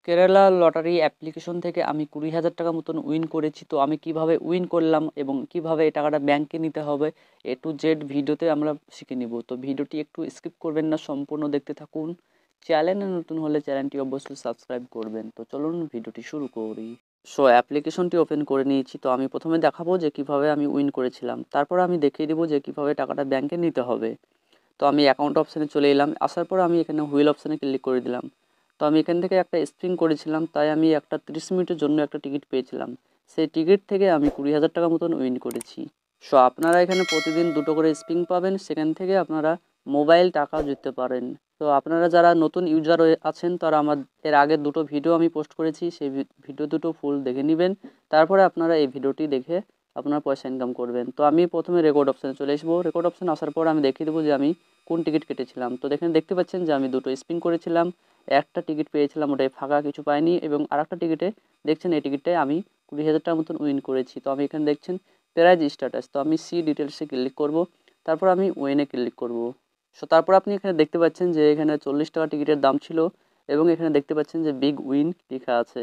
Kerala lottery application থেকে আমি 20,000 টাকা মতন উইন করেছি। তো আমি কিভাবে উইন করলাম এবং কিভাবে এই টাকাটা ব্যাংকে নিতে হবে A to Z ভিডিওতে আমরা শিখে নিব। তো ভিডিওটি একটু স্কিপ করবেন না, সম্পূর্ণ দেখতে থাকুন। চ্যানেলে নতুন হলে চ্যানেলটি অবশ্যই সাবস্ক্রাইব করবেন। তো চলুন ভিডিওটি শুরু করি। সো অ্যাপ্লিকেশনটি ওপেন করে নিয়েছি। তো আমি প্রথমে দেখাবো যে কিভাবে আমি উইন করেছিলাম, তারপর আমি দেখিয়ে দেবো যে কিভাবে টাকাটা ব্যাংকে নিতে হবে। তো আমি অ্যাকাউন্ট অপশানে চলে এলাম, আসার পর আমি এখানে হুইল অপশানে ক্লিক করে দিলাম। তো আমি এখান থেকে একটা স্পিন করেছিলাম, তাই আমি একটা 30 মিনিটের জন্য একটা টিকিট পেয়েছিলাম। সেই টিকিট থেকে আমি 20,000 টাকা মতন উইন করেছি। সো আপনারা এখানে প্রতিদিন দুটো করে স্পিন পাবেন, সেখান থেকে আপনারা মোবাইল টাকা জিততে পারেন। তো আপনারা যারা নতুন ইউজার আছেন তারা আমার এর আগে দুটো ভিডিও আমি পোস্ট করেছি, সেই ভিডিও দুটো ফুল দেখে নেবেন। তারপরে আপনারা এই ভিডিওটি দেখে আপনারা পয়সা ইনকাম করবেন। তো আমি প্রথমে রেকর্ড অপশানে চলে আসবো। রেকর্ড অপশান আসার পর আমি দেখিয়ে দেবো যে আমি কোন টিকিট কেটেছিলাম। তো দেখেন, দেখতে পাচ্ছেন যে আমি দুটো স্পিন করেছিলাম, একটা টিকিট পেয়েছিলাম, ওটাই ফাঁকা, কিছু পাইনি, এবং আরেকটা টিকিটে দেখছেন এই টিকিটটায় আমি 20,000 টাকার মতন উইন করেছি। তো আমি এখানে দেখছেন প্রাইজ স্ট্যাটাস, তো আমি সি ডিটেলসে ক্লিক করব, তারপর আমি উইনে ক্লিক করব। সো তারপর আপনি এখানে দেখতে পাচ্ছেন যে এখানে 40 টাকা টিকিটের দাম ছিল এবং এখানে দেখতে পাচ্ছেন যে বিগ উইন লেখা আছে।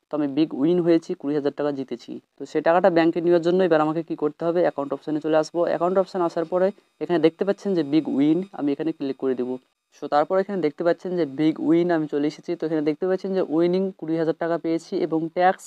তো আমি বিগ উইন হয়েছি, 20,000 টাকা জিতেছি। তো সেই টাকাটা ব্যাংকে নেওয়ার জন্য এবার আমাকে কি করতে হবে, অ্যাকাউন্ট অপশানে চলে আসবো। অ্যাকাউন্ট অপশান আসার পরে এখানে দেখতে পাচ্ছেন যে বিগ উইন, আমি এখানে ক্লিক করে দেবো। সো তারপর এখানে দেখতে পাচ্ছেন যে বিগ উইন আমি চলে এসেছি। তো এখানে দেখতে পাচ্ছেন যে উইনিং 20,000 টাকা পেয়েছি এবং ট্যাক্স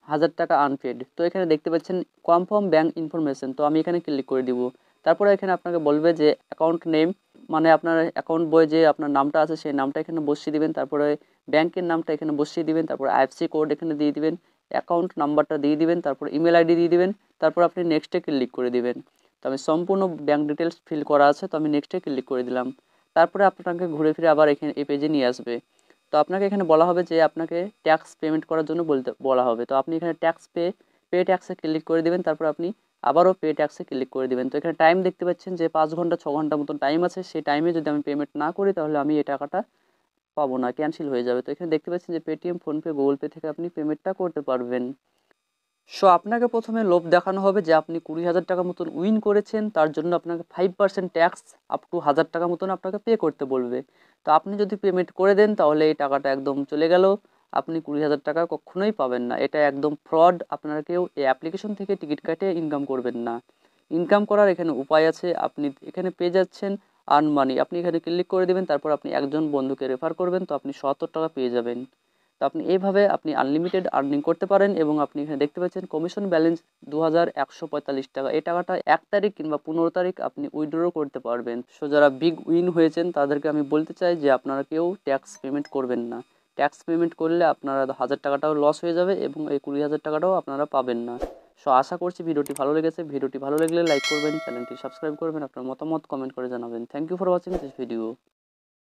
1,000 টাকা আনপেড। তো এখানে দেখতে পাচ্ছেন কনফার্ম ব্যাঙ্ক ইনফরমেশন, তো আমি এখানে ক্লিক করে দিব। তারপরে এখানে আপনাকে বলবে যে অ্যাকাউন্ট নেম, মানে আপনার অ্যাকাউন্ট বই যে আপনার নামটা আছে সেই নামটা এখানে বসিয়ে দিবেন, তারপরে ব্যাংকের নামটা এখানে বসিয়ে দিবেন, তারপর আইএফসি কোড এখানে দিয়ে দিবেন, অ্যাকাউন্ট নাম্বারটা দিয়ে দিবেন, তারপর ইমেল আইডি দিয়ে দিবেন, তারপর আপনি নেক্সটে ক্লিক করে দিবেন। তো আমি সম্পূর্ণ ব্যাঙ্ক ডিটেলস ফিল করা আছে, তো আমি নেক্সটে ক্লিক করে দিলাম। তারপরে আপনাকে ঘুরে ফিরে আবার এখানে এই পেজে নিয়ে আসবে। তো আপনাকে এখানে বলা হবে যে আপনাকে ট্যাক্স পেমেন্ট করার জন্য বলা হবে। তো আপনি এখানে পে ট্যাক্সে ক্লিক করে দেবেন, তারপর আপনি আবারও পে ট্যাক্সে ক্লিক করে দেবেন। তো এখানে টাইম দেখতে পাচ্ছেন যে 5 ঘন্টা 6 ঘন্টা মতন টাইম আছে। সেই টাইমে যদি আমি পেমেন্ট না করি তাহলে আমি এই টাকাটা পাবো না, ক্যান্সেল হয়ে যাবে। তো এখানে দেখতে পাচ্ছেন যে পেটিএম, ফোনপে, গুগল পে থেকে আপনি পেমেন্টটা করতে পারবেন। সো আপনাকে প্রথমে লোভ দেখানো হবে যে আপনি 20,000 টাকা মতন উইন করেছেন, তার জন্য আপনাকে 5% ট্যাক্স আপ টু 1,000 টাকা মতন আপনাকে পে করতে বলবে। তো আপনি যদি পেমেন্ট করে দেন তাহলে এই টাকাটা একদম চলে গেল, আপনি 20,000 টাকা কখনোই পাবেন না। এটা একদম ফ্রড, আপনারা কেউ এই অ্যাপ্লিকেশন থেকে টিকিট কাটে ইনকাম করবেন না। ইনকাম করার এখানে উপায় আছে, আপনি এখানে পেয়ে যাচ্ছেন আর্ন মানি, আপনি এখানে ক্লিক করে দেবেন, তারপর আপনি একজন বন্ধুকে রেফার করবেন, তো আপনি 70 টাকা পেয়ে যাবেন। তো আপনি এইভাবে আপনি আনলিমিটেড আর্নিং করতে পারেন। এবং আপনি এখানে দেখতে পাচ্ছেন কমিশন ব্যালেন্স 2,145 টাকা, এই টাকাটা 1 তারিখ কিংবা 15 তারিখ আপনি উইথড্র করতে পারবেন। সো যারা বিগ উইন হয়েছেন তাদেরকে আমি বলতে চাই যে আপনারা কেউ ট্যাক্স পেমেন্ট করবেন না। ট্যাক্স পেমেন্ট করলে আপনারা 1,000 টাকাটাও লস হয়ে যাবে এবং এই 20,000 টাকাটাও আপনারা পাবেন না। সো আশা করছি ভিডিওটি ভালো লেগেছে। ভিডিওটি ভালো লাগলে লাইক করবেন, চ্যানেলটি সাবস্ক্রাইব করবেন, আপনার মতামত কমেন্ট করে জানাবেন। Thank you for watching this video.